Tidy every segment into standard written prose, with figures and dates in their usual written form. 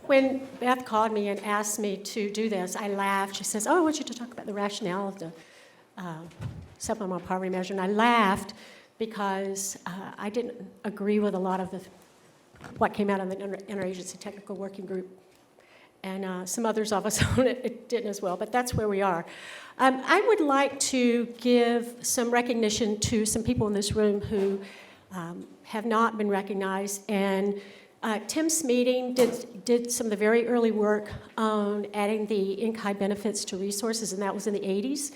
When Beth called me and asked me to do this, I laughed. She says, "Oh, I want you to talk about the rationale of the supplemental poverty measure." And I laughed because I didn't agree with a lot of what came out of the Interagency Technical Working Group. And some others of us on it didn't as well, but that's where we are. I would like to give some recognition to some people in this room who have not been recognized. And Tim Smeating did some of the very early work on adding the in-kind benefits to resources, and that was in the 80s.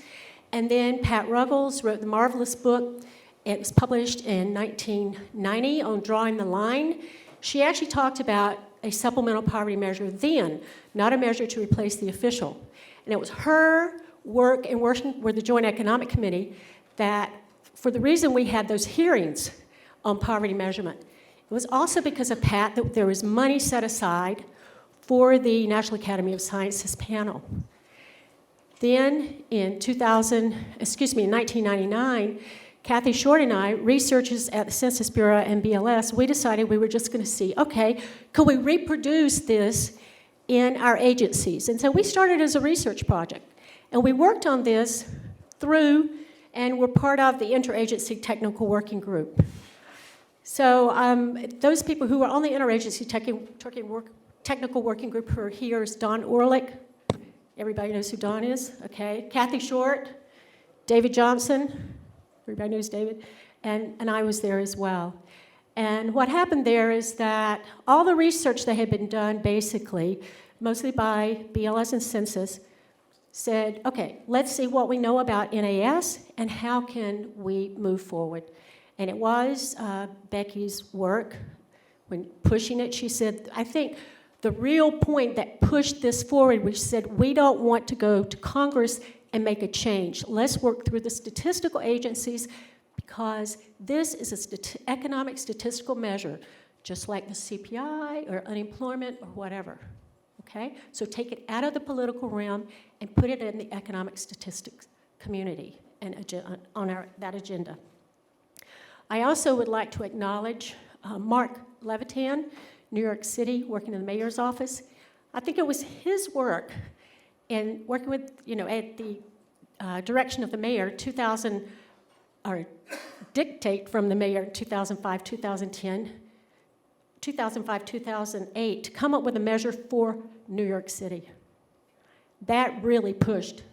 And then Pat Ruggles wrote the marvelous book. It was published in 1990 on Drawing the Line. She actually talked about a supplemental poverty measure then, not a measure to replace the official. And it was her work and working with the Joint Economic Committee that, for the reason we had those hearings on poverty measurement, it was also because of Pat that there was money set aside for the National Academy of Sciences panel. Then in 1999, Kathy Short and I, researchers at the Census Bureau and BLS, we decided we were just going to see, okay, could we reproduce this in our agencies? And so we started as a research project. And we worked on this through and were part of the Interagency Technical Working Group. So those people who were on the Interagency Technical Working Group who are here is Don Orlick. Everybody knows who Don is, okay? Kathy Short, David Johnson. Everybody knows David, and I was there as well. And what happened there is that all the research that had been done, basically, mostly by BLS and Census, said, okay, let's see what we know about NAS and how can we move forward. And it was Becky's work when pushing it. She said, I think the real point that pushed this forward, which said we don't want to go to Congress and make a change. Let's work through the statistical agencies because this is an economic statistical measure, just like the CPI or unemployment or whatever, okay? So take it out of the political realm and put it in the economic statistics community and on that agenda. I also would like to acknowledge Mark Levitan, New York City, working in the mayor's office. I think it was his work in working with, at the direction of the mayor, dictate from the mayor in 2005, 2010, 2005, 2008, to come up with a measure for New York City. That really pushed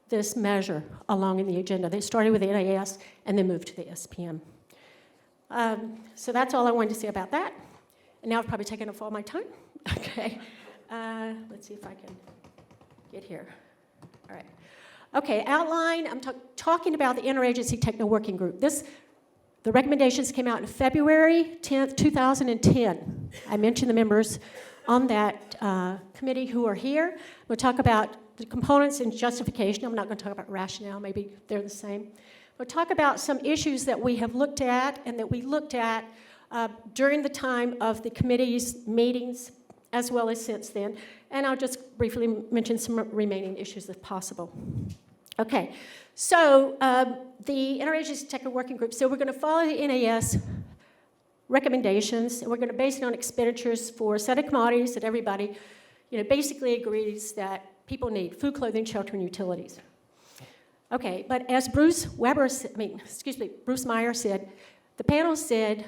this measure along in the agenda. They started with the NAS and then moved to the SPM. So that's all I wanted to say about that. And now I've probably taken up all my time. Okay. Let's see if I can get here. All right. Okay, outline. I'm talking about the Interagency Technical Working Group. The recommendations came out in February 10th, 2010. I mentioned the members on that committee who are here. We'll talk about the components and justification. I'm not going to talk about rationale. Maybe they're the same. We'll talk about some issues that we have looked at and that we looked at during the time of the committee's meetings as well as since then. And I'll just briefly mention some remaining issues if possible. Okay, so the Interagency Technical Working Group, so we're going to follow the NAS recommendations, and we're going to base it on expenditures for a set of commodities that everybody, basically agrees that people need: food, clothing, shelter, and utilities. Okay, but as Bruce Meyer said, the panel said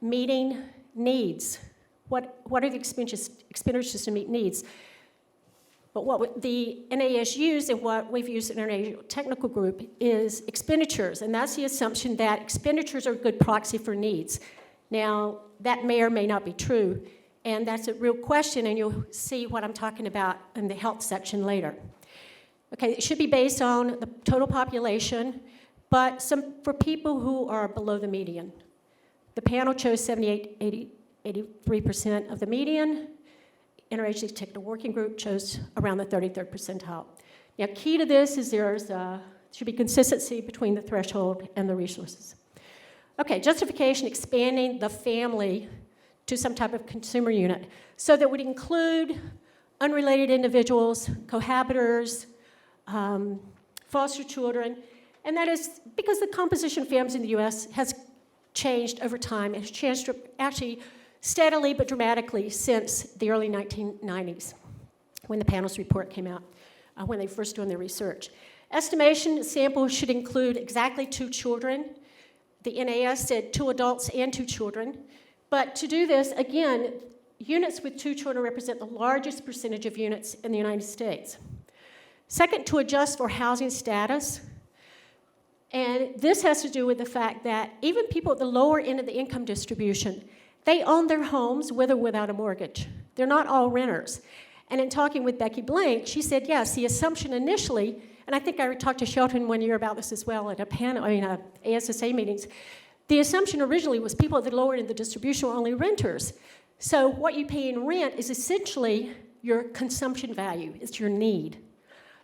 meeting needs. What are the expenditures to meet needs? But what the NAS used and what we've used in our technical group is expenditures, and that's the assumption that expenditures are a good proxy for needs. Now, that may or may not be true, and that's a real question, and you'll see what I'm talking about in the health section later. Okay, it should be based on the total population, but for people who are below the median. The panel chose 83% of the median. Interagency Technical Working Group chose around the 33rd percentile. Now, key to this is there should be consistency between the threshold and the resources. Okay, justification, expanding the family to some type of consumer unit. So that would include unrelated individuals, cohabitors, foster children, and that is because the composition of families in the U.S. has changed over time. It has changed actually steadily but dramatically since the early 1990s, when the panel's report came out, when they first doing their research. Estimation sample should include exactly 2 children. The NAS said 2 adults and 2 children. But to do this, again, units with 2 children represent the largest percentage of units in the United States. Second, to adjust for housing status. And this has to do with the fact that even people at the lower end of the income distribution, they own their homes with or without a mortgage. They're not all renters. And in talking with Becky Blank, she said, yes, the assumption initially, and I think I talked to Shelton one year about this as well at a panel, ASSA meetings, the assumption originally was people at the lower end of the distribution were only renters. So what you pay in rent is essentially your consumption value. It's your need.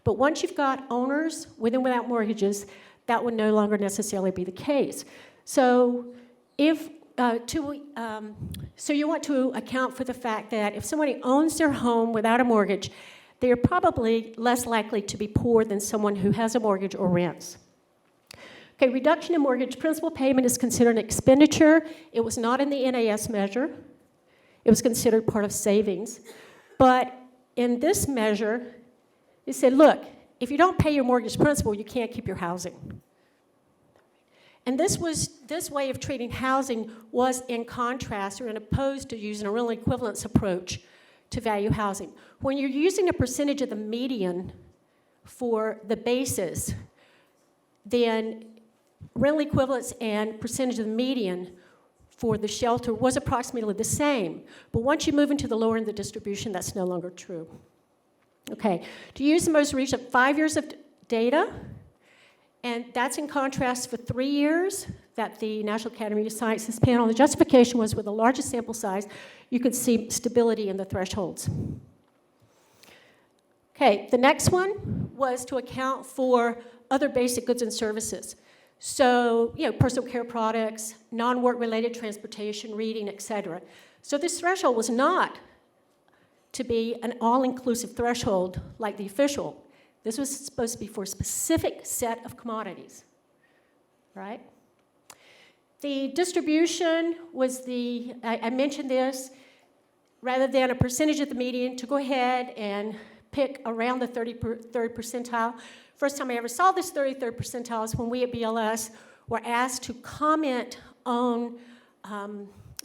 But once you've got owners with and without mortgages, that would no longer necessarily be the case. So so you want to account for the fact that if somebody owns their home without a mortgage, they are probably less likely to be poor than someone who has a mortgage or rents. Okay, reduction in mortgage principal payment is considered an expenditure. It was not in the NAS measure. It was considered part of savings. But in this measure, it said, look, if you don't pay your mortgage principal, you can't keep your housing. And this way of treating housing was in contrast or in opposed to using a real equivalence approach to value housing. When you're using a percentage of the median for the basis, then rental equivalence and percentage of the median for the shelter was approximately the same. But once you move into the lower end of the distribution, that's no longer true. Okay, to use the most recent 5 years of data, and that's in contrast for 3 years that the National Academy of Sciences panel, the justification was with the largest sample size, you could see stability in the thresholds. Okay, the next one was to account for other basic goods and services. So, personal care products, non-work related transportation, reading, etc. So this threshold was not to be an all-inclusive threshold like the official. This was supposed to be for a specific set of commodities, right? The distribution was I mentioned this, rather than a percentage of the median, to go ahead and pick around the 33rd percentile. First time I ever saw this 33rd percentile is when we at BLS were asked to comment on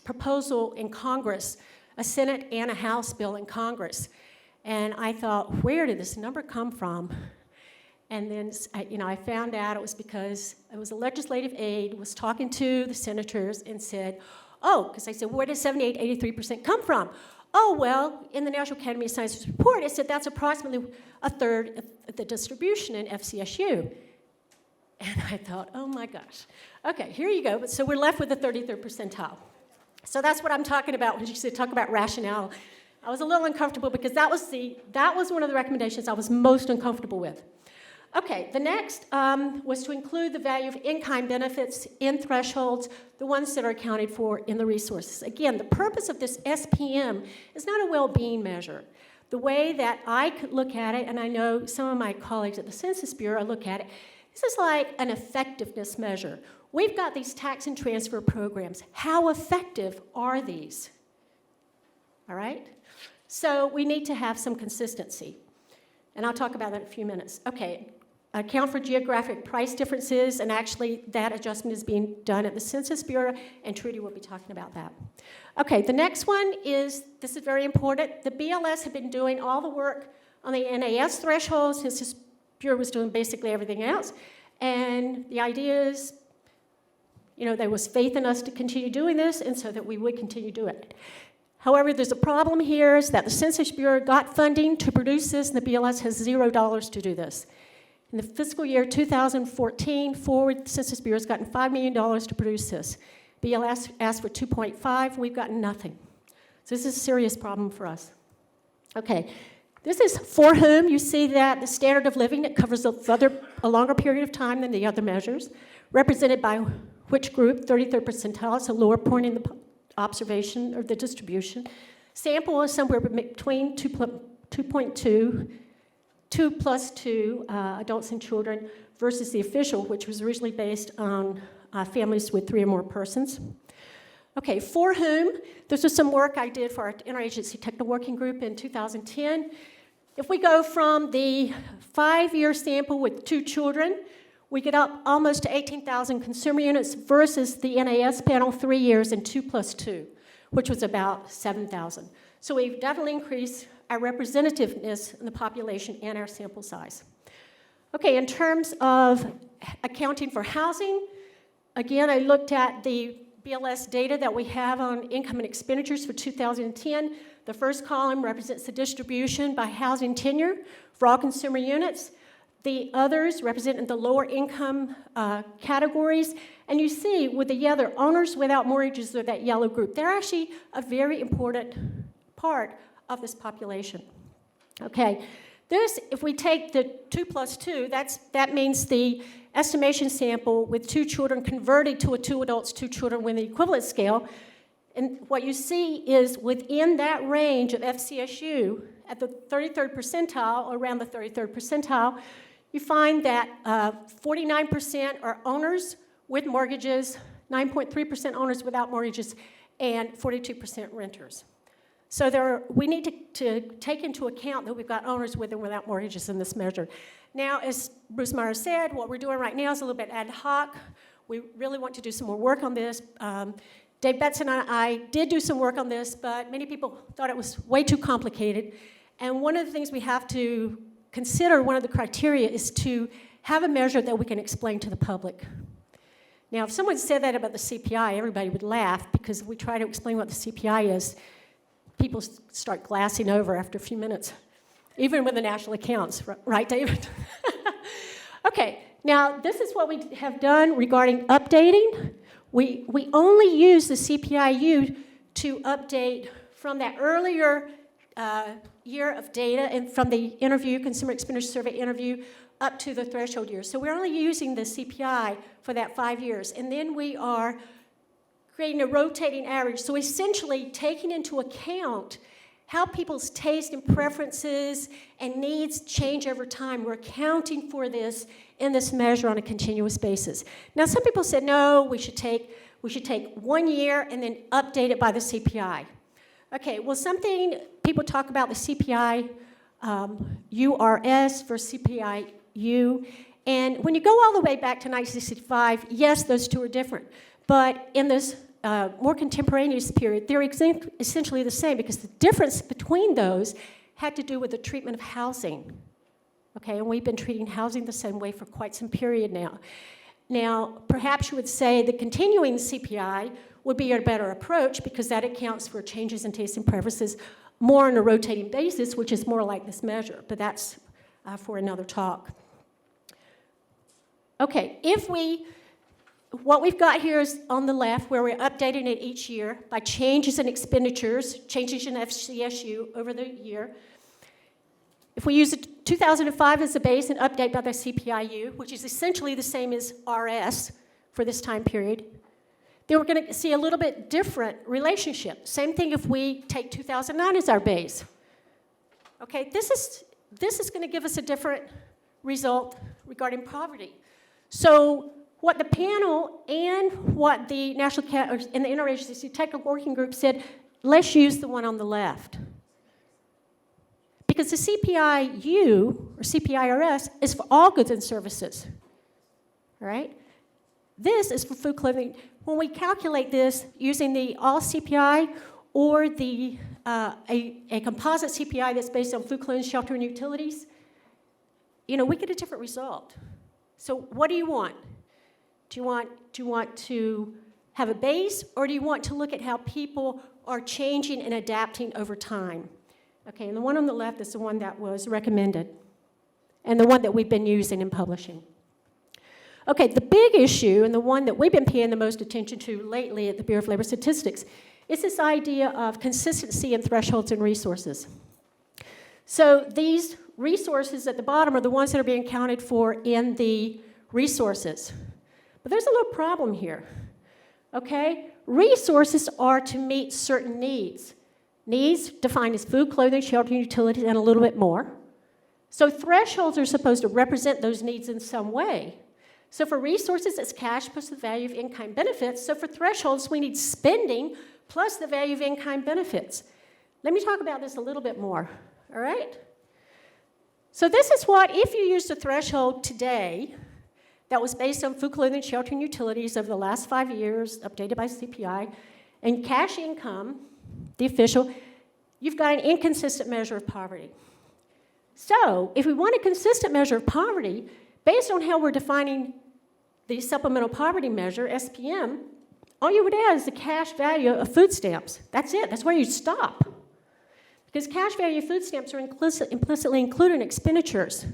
proposal in Congress, a Senate and a House bill in Congress. And I thought, where did this number come from? And then, I found out it was because it was a legislative aide was talking to the senators and said, because I said, where does 78, 83% come from? Oh, well, in the National Academy of Sciences report, it said that's approximately a third of the distribution in FCSU. And I thought, oh my gosh. Okay, here you go. So we're left with the 33rd percentile. So that's what I'm talking about when she said talk about rationale. I was a little uncomfortable because that was one of the recommendations I was most uncomfortable with. Okay, the next was to include the value of in-kind benefits in thresholds, the ones that are accounted for in the resources. Again, the purpose of this SPM is not a well-being measure. The way that I could look at it, and I know some of my colleagues at the Census Bureau look at it, this is like an effectiveness measure. We've got these tax and transfer programs. How effective are these? All right? So we need to have some consistency. And I'll talk about that in a few minutes. Okay, account for geographic price differences, and actually that adjustment is being done at the Census Bureau, and Trudy will be talking about that. Okay, the next one is, this is very important, the BLS have been doing all the work on the NAS thresholds. Census Bureau was doing basically everything else, and the idea is, there was faith in us to continue doing this, and so that we would continue doing it. However, there's a problem here is that the Census Bureau got funding to produce this, and the BLS has $0 to do this. In the fiscal year 2014 forward, the Census Bureau has gotten $5 million to produce this. BLS asked for 2.5, we've gotten nothing. So this is a serious problem for us. Okay, this is for whom. You see that the standard of living, it covers a longer period of time than the other measures, represented by which group, 33rd percentile, it's a lower point in the observation or the distribution. Sample is somewhere between 2.2, 2 plus 2 adults and children versus the official, which was originally based on families with 3 or more persons. Okay, for whom? This was some work I did for our interagency technical working group in 2010. If we go from the 5-year sample with 2 children, we get up almost to 18,000 consumer units versus the NAS panel 3 years and 2 plus 2, which was about 7,000. So we've definitely increased our representativeness in the population and our sample size. Okay, in terms of accounting for housing, again, I looked at the BLS data that we have on income and expenditures for 2010. The first column represents the distribution by housing tenure for all consumer units. The others represent the lower income categories. And you see with the other owners without mortgages or that yellow group, they're actually a very important part of this population. Okay, this, if we take the 2 plus 2, that means the estimation sample with 2 children converted to a 2 adults, 2 children with an equivalent scale. And what you see is within that range of FCSU, at the 33rd percentile, or around the 33rd percentile, you find that 49% are owners with mortgages, 9.3% owners without mortgages, and 42% renters. So we need to take into account that we've got owners with and without mortgages in this measure. Now, as Bruce Meyer said, what we're doing right now is a little bit ad hoc. We really want to do some more work on this. Dave Betts and I did do some work on this, but many people thought it was way too complicated. And one of the things we have to consider, one of the criteria, is to have a measure that we can explain to the public. Now, if someone said that about the CPI, everybody would laugh, because if we try to explain what the CPI is, people start glassing over after a few minutes, even with the national accounts, right, David? Okay, now this is what we have done regarding updating. We only use the CPIU to update from that earlier year of data and from the interview, Consumer Expenditure Survey interview, up to the threshold year. So we're only using the CPI for that 5 years. And then we are creating a rotating average. So essentially taking into account how people's taste and preferences and needs change over time. We're accounting for this in this measure on a continuous basis. Now, some people said, no, we should take 1 year and then update it by the CPI. Okay, well, something people talk about the CPI URS versus CPI-U, and when you go all the way back to 1965, yes, those two are different. But in this more contemporaneous period, they're essentially the same, because the difference between those had to do with the treatment of housing. Okay, and we've been treating housing the same way for quite some period now. Now, perhaps you would say the continuing CPI would be a better approach, because that accounts for changes in taste and preferences more on a rotating basis, which is more like this measure, but that's for another talk. Okay, what we've got here is on the left, where we're updating it each year by changes in expenditures, changes in FCSU over the year. If we use 2005 as the base and update by the CPIU, which is essentially the same as RS for this time period, then we're going to see a little bit different relationship. Same thing if we take 2009 as our base. Okay, this is going to give us a different result regarding poverty. So what the panel and what the National and the Interagency Technical Working Group said, let's use the one on the left. Because the CPI-U, or CPI-RS, is for all goods and services, all right? This is for food, clothing. When we calculate this using the all CPI or the a composite CPI that's based on food, clothing, shelter, and utilities, we get a different result. So what do you want? Do you want to have a base, or do you want to look at how people are changing and adapting over time? Okay, and the one on the left is the one that was recommended, and the one that we've been using and publishing. Okay, the big issue, and the one that we've been paying the most attention to lately at the Bureau of Labor Statistics, is this idea of consistency in thresholds and resources. So these resources at the bottom are the ones that are being accounted for in the resources. But there's a little problem here, okay? Resources are to meet certain needs. Needs defined as food, clothing, shelter, utilities, and a little bit more. So thresholds are supposed to represent those needs in some way. So for resources, it's cash plus the value of in-kind benefits. So for thresholds, we need spending plus the value of in-kind benefits. Let me talk about this a little bit more, all right? So this is what, if you used a threshold today that was based on food, clothing, shelter, and utilities over the last 5 years, updated by CPI, and cash income, the official, you've got an inconsistent measure of poverty. So if we want a consistent measure of poverty, based on how we're defining the supplemental poverty measure, SPM, all you would add is the cash value of food stamps. That's it. That's where you stop. Because cash value of food stamps are implicitly included in expenditures.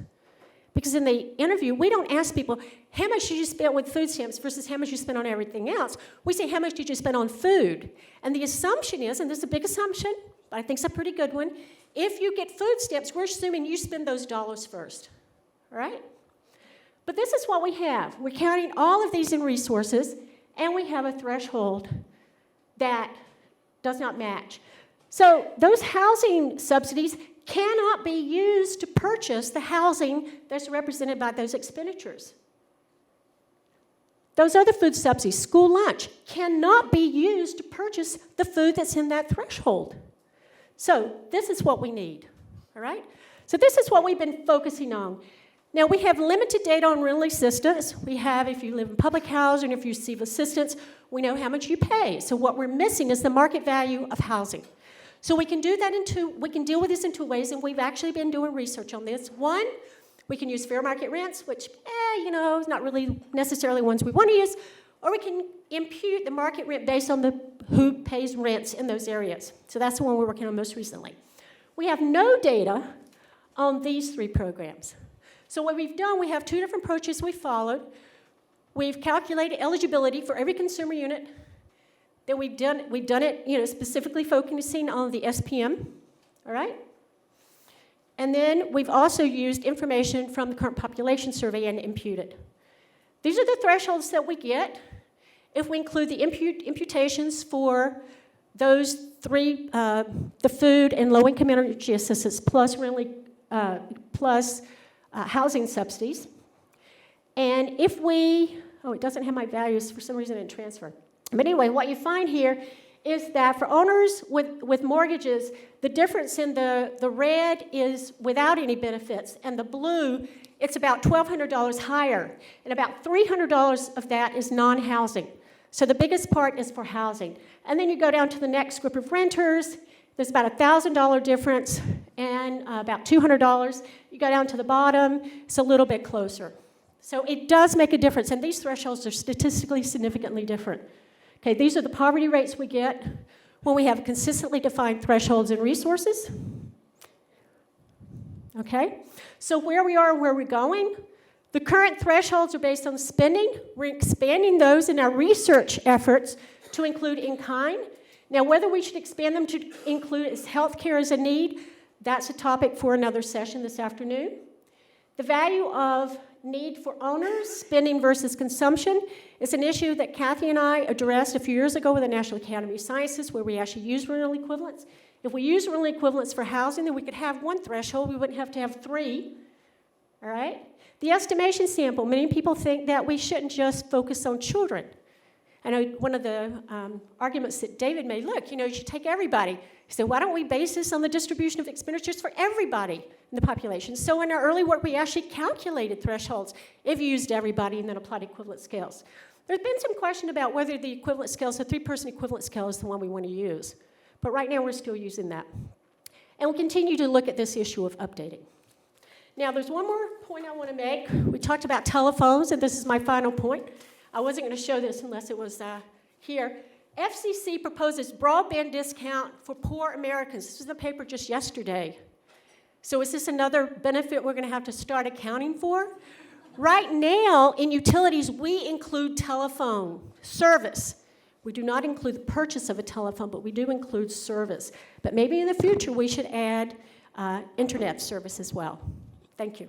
Because in the interview, we don't ask people, how much did you spend with food stamps versus how much you spent on everything else? We say, how much did you spend on food? And the assumption is, and this is a big assumption, but I think it's a pretty good one, if you get food stamps, we're assuming you spend those dollars first, all right? But this is what we have. We're counting all of these in resources, and we have a threshold that does not match. So those housing subsidies cannot be used to purchase the housing that's represented by those expenditures. Those other food subsidies, school lunch, cannot be used to purchase the food that's in that threshold. So this is what we need, all right? So this is what we've been focusing on. Now, we have limited data on rental assistance. We have, if you live in public housing, if you receive assistance, we know how much you pay. So what we're missing is the market value of housing. So we can do that we can deal with this in two ways, and we've actually been doing research on this. One, we can use fair market rents, which, is not really necessarily ones we want to use, or we can impute the market rent based on who pays rents in those areas. So that's the one we're working on most recently. We have no data on these three programs. So what we've done, we have two different approaches we followed. We've calculated eligibility for every consumer unit. Then we've done it, specifically focusing on the SPM, all right? And then we've also used information from the current population survey and imputed. These are the thresholds that we get if we include the imputations for those three, the food and low-income energy assistance plus housing subsidies. And if it doesn't have my values, for some reason it didn't transfer. But anyway, what you find here is that for owners with mortgages, the difference in the red is without any benefits, and the blue, it's about $1,200 higher, and about $300 of that is non-housing. So the biggest part is for housing. And then you go down to the next group of renters, there's about a $1,000 difference, and about $200. You go down to the bottom, it's a little bit closer. So it does make a difference, and these thresholds are statistically significantly different. Okay, these are the poverty rates we get when we have consistently defined thresholds and resources. Okay, so where we are and where we're going, the current thresholds are based on spending. We're expanding those in our research efforts to include in-kind. Now, whether we should expand them to include healthcare as a need, that's a topic for another session this afternoon. The value of need for owners, spending versus consumption, is an issue that Kathy and I addressed a few years ago with the National Academy of Sciences, where we actually use rental equivalents. If we use rental equivalents for housing, then we could have one threshold. We wouldn't have to have three. All right? The estimation sample, many people think that we shouldn't just focus on children. I know one of the arguments that David made, look, you should take everybody. He said, why don't we base this on the distribution of expenditures for everybody in the population? So in our early work, we actually calculated thresholds if you used everybody and then applied equivalent scales. There's been some question about whether the equivalent scale, so 3-person equivalent scale, is the one we want to use. But right now, we're still using that. And we'll continue to look at this issue of updating. Now, there's one more point I want to make. We talked about telephones, and this is my final point. I wasn't going to show this unless it was here. FCC proposes broadband discount for poor Americans. This was in the paper just yesterday. So is this another benefit we're going to have to start accounting for? Right now, in utilities, we include telephone service. We do not include the purchase of a telephone, but we do include service. But maybe in the future, we should add internet service as well. Thank you.